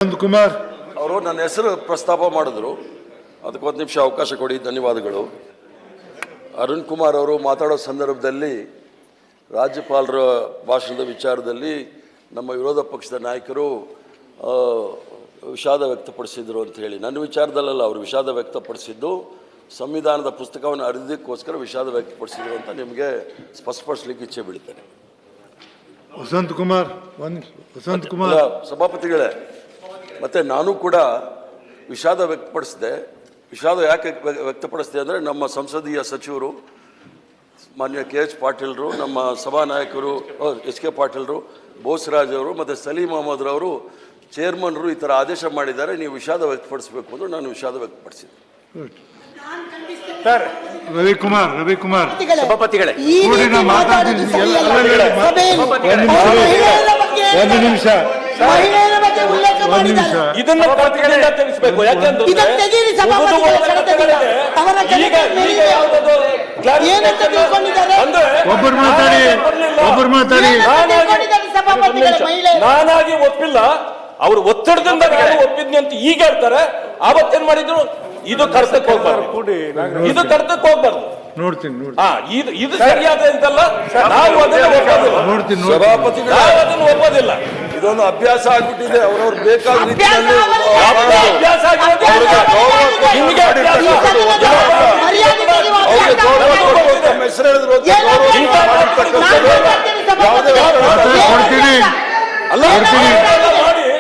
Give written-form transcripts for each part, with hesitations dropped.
ಕುಮಾರ್ ಅವರು ನನ್ನ ಹೆಸರು ಪ್ರಸ್ತಾಪ ಮಾಡಿದ್ರು. ಅದಕ್ಕೊಂದು ನಿಮಿಷ ಅವಕಾಶ ಕೊಡಿ. ಧನ್ಯವಾದಗಳು. ಅರುಣ್ ಕುಮಾರ್ ಅವರು ಮಾತಾಡೋ ಸಂದರ್ಭದಲ್ಲಿ ರಾಜ್ಯಪಾಲರ ಭಾಷಣದ ವಿಚಾರದಲ್ಲಿ ನಮ್ಮ ವಿರೋಧ ಪಕ್ಷದ ನಾಯಕರು ವಿಷಾದ ವ್ಯಕ್ತಪಡಿಸಿದರು ಅಂತ ಹೇಳಿ, ನನ್ನ ವಿಚಾರದಲ್ಲ, ಅವರು ವಿಷಾದ ವ್ಯಕ್ತಪಡಿಸಿದ್ದು ಸಂವಿಧಾನದ ಪುಸ್ತಕವನ್ನು ಅರಿದಕ್ಕೋಸ್ಕರ ವಿಷಾದ ವ್ಯಕ್ತಪಡಿಸಿದರು ಅಂತ ನಿಮಗೆ ಸ್ಪಷ್ಟಪಡಿಸಲಿಕ್ಕೆ ಇಚ್ಛೆ ಬೀಳ್ತೇನೆ. ವಸಂತ್ ಕುಮಾರ್ ಸಭಾಪತಿಗಳೇ, ಮತ್ತು ನಾನು ಕೂಡ ವಿಷಾದ ವ್ಯಕ್ತಪಡಿಸಿದೆ. ವಿಷಾದ ಯಾಕೆ ವ್ಯಕ್ತಪಡಿಸಿದೆ ಅಂದರೆ, ನಮ್ಮ ಸಂಸದೀಯ ಸಚಿವರು ಮಾನ್ಯ KH ಪಾಟೀಲ್ರು, ನಮ್ಮ ಸಭಾನಾಯಕರು HK ಪಾಟೀಲ್ರು, ಬೋಸರಾಜ್ ಅವರು ಮತ್ತು ಸಲೀಂ ಅಹಮದ್ ರವರು ಚೇರ್ಮನ್ರು ಈ ಥರ ಆದೇಶ ಮಾಡಿದ್ದಾರೆ, ನೀವು ವಿಷಾದ ವ್ಯಕ್ತಪಡಿಸಬೇಕು ಎಂದು ನಾನು ವಿಷಾದ ವ್ಯಕ್ತಪಡಿಸಿದೆ. ರವಿಕುಮಾರ್ ಸಭಾಪತಿಗಳೇ, ಒಂದು ನಿಮಿಷ ಇದನ್ನು ತಿಳಿಸಬೇಕು. ಯಾಕೆಂದ್ರೆ ಒಬ್ಬರು ಮಾತಾಡಿ. ನಾನಾಗಿ ಒಪ್ಪಿಲ್ಲ, ಅವರು ಒತ್ತಡದಿಂದ ನಾನು ಒಪ್ಪಿದ್ನಿ ಅಂತ ಈಗ ಹೇಳ್ತಾರೆ. ಆವತ್ತೇನ್ ಮಾಡಿದ್ರು, ಇದು ಕರ್ತಕ್ಕೆ ಹೋಗ್ಬಾರ್ದು, ಇದು ಕರ್ತಕ್ಕೆ ಹೋಗ್ಬಾರ್ದು. ನೋಡ್ತೀನಿ ಇದು ಸರಿಯಾದ ಅಂತಲ್ಲ, ನಾವು ಅದನ್ನು ಒಪ್ಪೋದಿಲ್ಲ. ಸಭಾಪತಿಗಳು ಅದನ್ನು ಒಪ್ಪೋದಿಲ್ಲ. ಇದೊಂದು ಅಭ್ಯಾಸ ಆಗ್ಬಿಟ್ಟಿದೆ. ಅವ್ರವ್ರು ಬೇಕಾದ ರೀತಿಯಲ್ಲಿ ಅಭ್ಯಾಸ ನಿಮಗೆ ಹೆಸರು ಹೇಳಿದ್ರು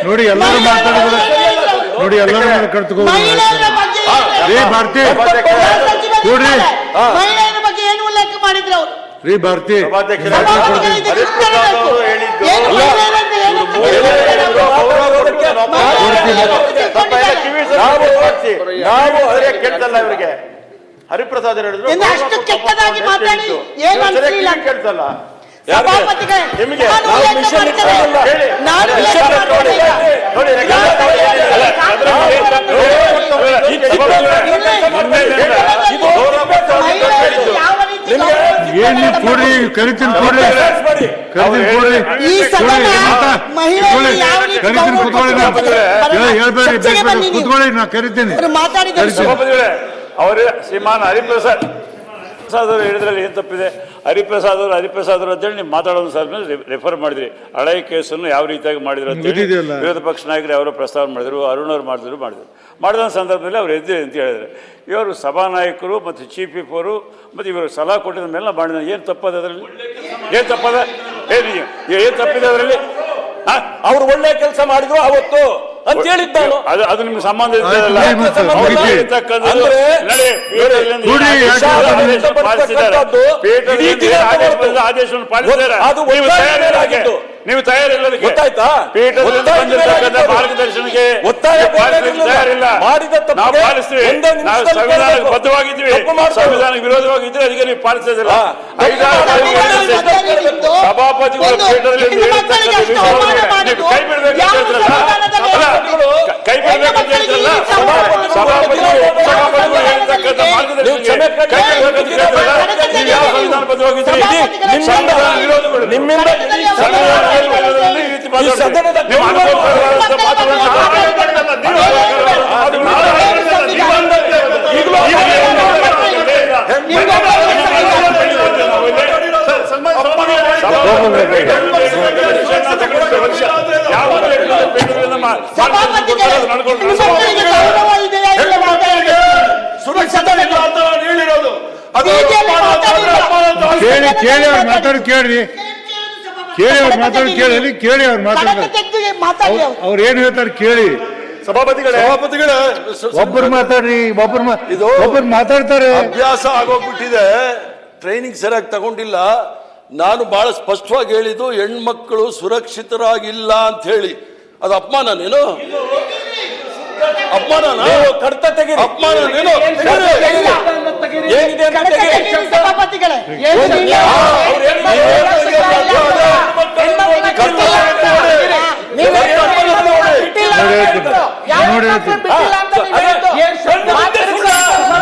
ನೋಡಿ, ಎಲ್ಲರೂ ಮಾತಾಡಿದ್ರೆ ನೋಡಿ, ಎಲ್ಲರೂ ಕಟ್ಕೋರಿ. ಭಾರತಿ ನೋಡ್ರಿ, ಏನು ಉಲ್ಲೇಖ ಮಾಡಿದ್ರು ಅವರು? ರೀ ಭಾರತಿ ಕೇಳ್ತಲ್ಲ ಇವರಿಗೆ. ಹರಿಪ್ರಸಾದ್ ಹೇಳಿದ್ರು ಅಷ್ಟು ಕೆಟ್ಟದಾಗಿ ಮಾತಾಡಿ ಏನು ಅನ್ಸಲಿಲ್ಲ. ಕೇಳ್ತಲ್ಲ ನಿಮಗೆ ಏನ್ ಕೊಡ್ರಿ, ಕರಿತೀನಿ ಕೊಡ್ರಿ, ಈ ಸದನ ಮಹಿಳೆಯರು ಯಾವ ರೀತಿ ಹೇಳ್ಬೇಡಿ, ಕೂತ್ಕೊಳ್ಳಿ, ನಾ ಕರಿತೀನಿ. ಅವರು ಶ್ರೀಮಾನ್ ಹರಿಪ್ರಸಾದ್ ಅವರು ಹೇಳಿದ್ರಲ್ಲಿ ಏನು ತಪ್ಪಿದೆ? ಹರಿಪ್ರಸಾದ್ ಅವರು ಅಂತೇಳಿ ನೀವು ಮಾತಾಡೋದು ಸರ್ ಮೇಲೆ ರೆಫರ್ ಮಾಡಿದ್ರಿ. ಹಳೆಯ ಕೇಸನ್ನು ಯಾವ ರೀತಿಯಾಗಿ ಮಾಡಿದ್ರು ಅಂತೇಳಿ ವಿರೋಧ ಪಕ್ಷ ನಾಯಕರು ಯಾರೋ ಪ್ರಸ್ತಾವನೆ ಮಾಡಿದ್ರು, ಅರುಣ್ ಅವರು ಮಾಡಿದ ಸಂದರ್ಭದಲ್ಲಿ ಅವ್ರು ಎದ್ದೆ ಅಂತ ಹೇಳಿದ್ರು. ಇವರು ಸಭಾನಾಯಕರು ಮತ್ತು ಚೀಫ್ ವಿಪ್ ಅವರು ಮತ್ತು ಇವರು ಸಲಹೆ ಕೊಟ್ಟಿದ ಮೇಲೆ ಮಾಡಿದ ಏನು ತಪ್ಪದ ಅದರಲ್ಲಿ? ಏನು ತಪ್ಪದ? ಏನು ತಪ್ಪಿದೆ ಅದರಲ್ಲಿ? ಅವ್ರು ಒಳ್ಳೆ ಕೆಲಸ ಮಾಡಿದ್ರು ಅವತ್ತು ಅಂತ ಹೇಳಿದ್ದಾನು. ಅದು ನಿಮ್ಗೆ ಸಂಬಂಧ ಆದೇಶವನ್ನು ಪಾಲಿಸಿದ್ದಾರೆ. ನೀವು ತಯಾರಿಲ್ಲ, ಗೊತ್ತಾಯ್ತಾ? ಮಾರ್ಗದರ್ಶನಕ್ಕೆ ತಯಾರಿಲ್ಲ. ನಾವು ಪಾಲಿಸ್ತೀವಿ, ನಾವು ಸಂವಿಧಾನಕ್ಕೆ ಬದ್ಧವಾಗಿದ್ದೀವಿ. ಸಂವಿಧಾನಕ್ಕೆ ವಿರೋಧವಾಗಿದ್ರೆ ಅದಕ್ಕೆ ನೀವು ಪಾಲಿಸೋದಿಲ್ಲ. ಸಭಾಪತಿಗಳು ಕೈ ಬಿಡಬೇಕಂತ ಕೈ ಬಿಡಬೇಕಂತ ಹೇಳ್ತಾರಲ್ಲ, ಸಭಾಪತಿಗಳು ಹೇಳ್ತಕ್ಕಂಥ ಮಾರ್ಗದರ್ಶನಕ್ಕೆ ಕೈ ಬಿಡಬೇಕಂತ ಹೇಳ್ತಾರಲ್ಲ, ನೀವು ಯಾವ ಸಂವಿಧಾನ ಬದ್ಧವಾಗಿದ್ದೀರಿ? ವಿರೋಧಗಳು ನಿಮ್ಮಿಂದ ಕೇಳಿ ಅವ್ರು ಮಾತಾಡಿ ಕೇಳ್ರಿ, ಕೇಳಿ ಅವ್ರು ಮಾತಾಡ್ತಾರೆ, ಅವ್ರು ಏನ್ ಹೇಳ್ತಾರೆ ಕೇಳಿ. ಸಭಾಪತಿಗಳೇ, ಒಬ್ಬರು ಮಾತಾಡ್ರಿ, ಒಬ್ಬರು ಮಾತಾಡ್ತಾರೆ. ಅಭ್ಯಾಸ ಆಗೋಗ್ಬಿಟ್ಟಿದೆ, ಟ್ರೈನಿಂಗ್ ಸರಿಯಾಗಿ ತಗೊಂಡಿಲ್ಲ. ನಾನು ಬಹಳ ಸ್ಪಷ್ಟವಾಗಿ ಹೇಳಿದ್ದು ಹೆಣ್ಮಕ್ಳು ಸುರಕ್ಷಿತರಾಗಿಲ್ಲ ಅಂತ ಹೇಳಿ. ಅದು ಅಪಮಾನನೇನು? ಅಪಮಾನನ? ಕಡತ ತೆಗೀರಿ. ಅಪಮಾನನೇನು? ಏನಿದೆ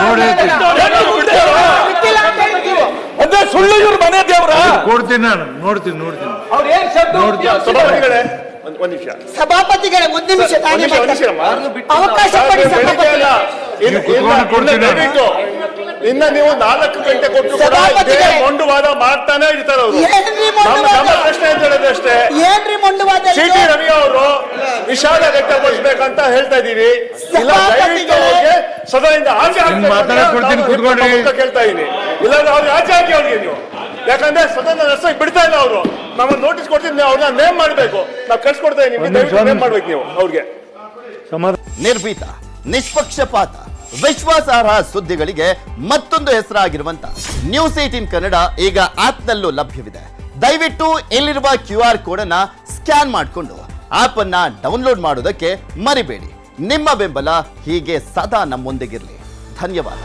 ನೋಡಿ ಸುಳ್ಳು ಇವ್ರ ಮನೆ ದೇವ್ರ ಕೊಡ್ತೀನಿ ನಾನು ನೋಡ್ತೀನಿ ಅವ್ರು ಏನ್ ಶಬ್ದ ಸಭಾಪತಿಗಳೇ ಒಂದ್ ನಿಮಿಷ ಸಭಾಪತಿಗಳೇ ಒಂದು ನಿಮಿಷ ತಾನೇ ಮಾತಾಡಿ. ಅವಕಾಶ ಕೊಡಿ ಸಭಾಪತಿಗಳೇ. ದಯವಿಟ್ಟು ಇನ್ನ ನೀವು 4 ಗಂಟೆ ಕೊಟ್ಟು ಕೂಡ ಸಭಾಪತಿಗಳೇ. ಇದೇ ಮೊಂಡುವಾದ ಮಾಡ್ತಾನೆ ಇರ್ತಾರೆ ಅವರು. ಏನ್ರಿ ಮೊಂಡುವಾದ? ನಮ್ಮ ಪ್ರಶ್ನೆ ಅಂತ ಹೇಳಿದ್ರೆ ಅಷ್ಟೇ, ಏನ್ರಿ ಮೊಂಡುವಾದ ಇದು? ಸಿ.ಟಿ. ರವಿ ಅವರು ವಿಷಾದ ವ್ಯಕ್ತಪಡಿಸಬೇಕಂತ ಹೇಳ್ತಾ ಇದೀವಿ. ಇಲ್ಲ ದಯವಿಟ್ಟು ಅವ್ರಿಗೆ ಸದನದಿಂದ ಆಚೆ ಮಾತಾಡ್ಕೊಡ್ತೀನಿ, ಕೂತ್ಕೊಳ್ರಿ. ಕೇಳ್ತಾ ಇದೀನಿ. ಇಲ್ಲಾಂದ್ರೆ ಅವ್ರಿಗೆ ಆಚೆ ಹಾಕಿ ಅವ್ರಿಗೆ ನೀವು, ಯಾಕಂದ್ರೆ ಸದನ ನಡೆಸಕ್ ಬಿಡ್ತಾ ಇಲ್ಲ ಅವರು. ನಾವು ನೋಟಿಸ್ ಕೊಡ್ತೀನಿ, ಅವ್ರನ್ನ ನೇಮ್ ಮಾಡ್ಬೇಕು. ನಾವು ಕಳ್ಸಿಕೊಡ್ತಾ ಇದೀವಿ, ದಯವಿಟ್ಟು ನೇಮ್ ಮಾಡ್ಬೇಕು ನೀವು ಅವ್ರಿಗೆ. ನಿರ್ಭೀತ, ನಿಷ್ಪಕ್ಷಪಾತ, ವಿಶ್ವಾಸಾರ್ಹ ಸುದ್ದಿಗಳಿಗೆ ಮತ್ತೊಂದು ಹೆಸರಾಗಿರುವಂತ ನ್ಯೂಸ್ 18 ಕನ್ನಡ ಈಗ ಆಪ್ನಲ್ಲೂ ಲಭ್ಯವಿದೆ. ದಯವಿಟ್ಟು ಇಲ್ಲಿರುವ QR ಕೋಡ್ ಅನ್ನ ಸ್ಕ್ಯಾನ್ ಮಾಡಿಕೊಂಡು ಆಪ್ ಅನ್ನ ಡೌನ್ಲೋಡ್ ಮಾಡೋದಕ್ಕೆ ಮರಿಬೇಡಿ. ನಿಮ್ಮ ಬೆಂಬಲ ಹೀಗೆ ಸದಾ ನಮ್ಮೊಂದಿಗಿರಲಿ. ಧನ್ಯವಾದ.